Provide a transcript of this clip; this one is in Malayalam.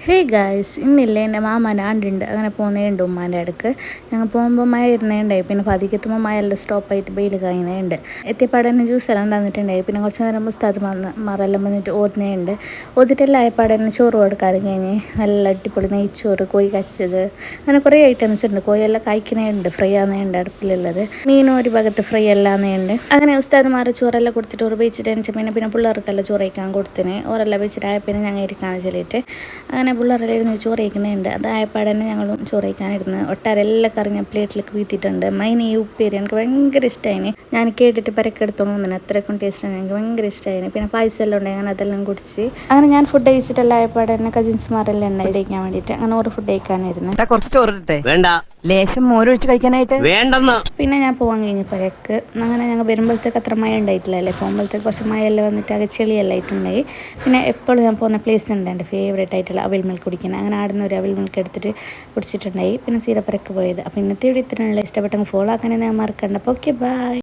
ഹേ ഗായ്സ്, ഇന്നില്ലേ എൻ്റെ മാമൻ്റെ ആണ്ടുണ്ട്. അങ്ങനെ പോകുന്നതുണ്ട് ഉമ്മാൻ്റെ അടുക്ക്. ഞങ്ങൾ പോകുമ്പോൾ മഴ ഇരുന്നേണ്ടായി. പിന്നെ പതിക്കെത്തുമ്പോൾ മഴ എല്ലാം സ്റ്റോപ്പായിട്ട് വെയിൽ കഴിഞ്ഞുണ്ട്. എത്തിയപ്പാടെ തന്നെ ജ്യൂസ് എല്ലാം തന്നിട്ടുണ്ടായി. പിന്നെ കുറച്ച് നേരം ഉസ്താദ് മറെല്ലാം വന്നിട്ട് ഓതുന്നുണ്ട്. ഓതിട്ടെല്ലാം ആയപ്പാടെ തന്നെ ചോറ് കൊടുക്കാനും കഴിഞ്ഞ് നല്ല അടിപൊളി നെയ്ച്ചോറ്, കോഴി കച്ചത്, അങ്ങനെ കുറേ ഐറ്റംസ് ഉണ്ട്. കോഴിയെല്ലാം കഴിക്കുന്നുണ്ട്, ഫ്രൈ ആകുന്നുണ്ട് അടുപ്പിലുള്ളത്. മീനും ഒരു ഭാഗത്ത് ഫ്രൈ എല്ലാം ഉണ്ട്. അങ്ങനെ ഉസ്താദ്മാർ ചോറെല്ലാം കൊടുത്തിട്ട് ഓർ വെച്ചിട്ട് പിന്നെ പിള്ളേർക്കെല്ലാം ചോറ് കഴിക്കാൻ കൊടുത്തിന്. ഓരെല്ലാം വെച്ചിട്ടായ പിന്നെ ഞങ്ങൾ ഇരിക്കാൻ ചെല്ലിയിട്ട് അങ്ങനെ പിള്ളേരെല്ലാം ഇരുന്ന് ചോറ് കഴിക്കുന്നുണ്ട്. അതായപ്പാടെ തന്നെ ഞങ്ങളും ചോറ് കഴിക്കാനിരുന്ന് ഒട്ടാരെല്ലാം കറി ഞാൻ പ്ലേറ്റിലേക്ക് വീത്തിയിട്ടുണ്ട്. മൈന ഈ ഉപ്പേരി എനിക്ക് ഭയങ്കര ഇഷ്ടമായിന്. ഞാൻ കേട്ടിട്ട് പരക്കെടുത്തോണ്ട് വന്നിന്, അത്രയ്ക്കും ടേസ്റ്റാണ്, എനിക്ക് ഭയങ്കര ഇഷ്ടമായിന്. പിന്നെ പായസം എല്ലാം ഉണ്ടായി, അങ്ങനെ അതെല്ലാം കുടിച്ച് അങ്ങനെ ഞാൻ ഫുഡ് കഴിച്ചിട്ടെല്ലാം ആയപ്പാടെ തന്നെ കസിൻസ്മാരെല്ലാം ഉണ്ടായി കഴിക്കാൻ വേണ്ടിയിട്ട്. അങ്ങനെ ഓരോ ഫുഡ് കഴിക്കാനിരുന്നു. കുറച്ച് ചോറിട്ടെ വേണ്ട, ലേശം മോരൊഴിച്ച് കഴിക്കാനായിട്ട് വേണ്ടെന്ന്. പിന്നെ ഞാൻ പോകാൻ കഴിഞ്ഞപ്പോഴേക്ക് അങ്ങനെ ഞങ്ങൾ വരുമ്പോഴത്തേക്ക് അത്ര മഴ ഉണ്ടായിട്ടില്ലല്ലേ. പോകുമ്പോഴത്തേക്ക് കുറച്ച് മഴയെല്ലാം വന്നിട്ട് ആകെ ചെളിയെല്ലാം ആയിട്ടുണ്ടായി. പിന്നെ എപ്പോഴും ഞാൻ പോകുന്ന പ്ലേസ് ഉണ്ട് എൻ്റെ ഫേവറേറ്റ് ആയിട്ടുള്ള അവിൽ മിൽക്ക് കുടിക്കുന്നത്. അങ്ങനെ ആടുന്ന ഒരു അവിൽ മിൽക്ക് എടുത്തിട്ട് കുടിച്ചിട്ടുണ്ടായി. പിന്നെ സീരപ്പരക്ക് പോയത്. അപ്പോൾ ഇന്നത്തെ വീഡിയോ ഇത്രയുള്ള ഇഷ്ടപ്പെട്ടെങ്കിൽ ഫോളോ ആക്കാനെന്ന് ഞാൻ മറക്കണ്ട. അപ്പോൾ ഓക്കെ, ബൈ.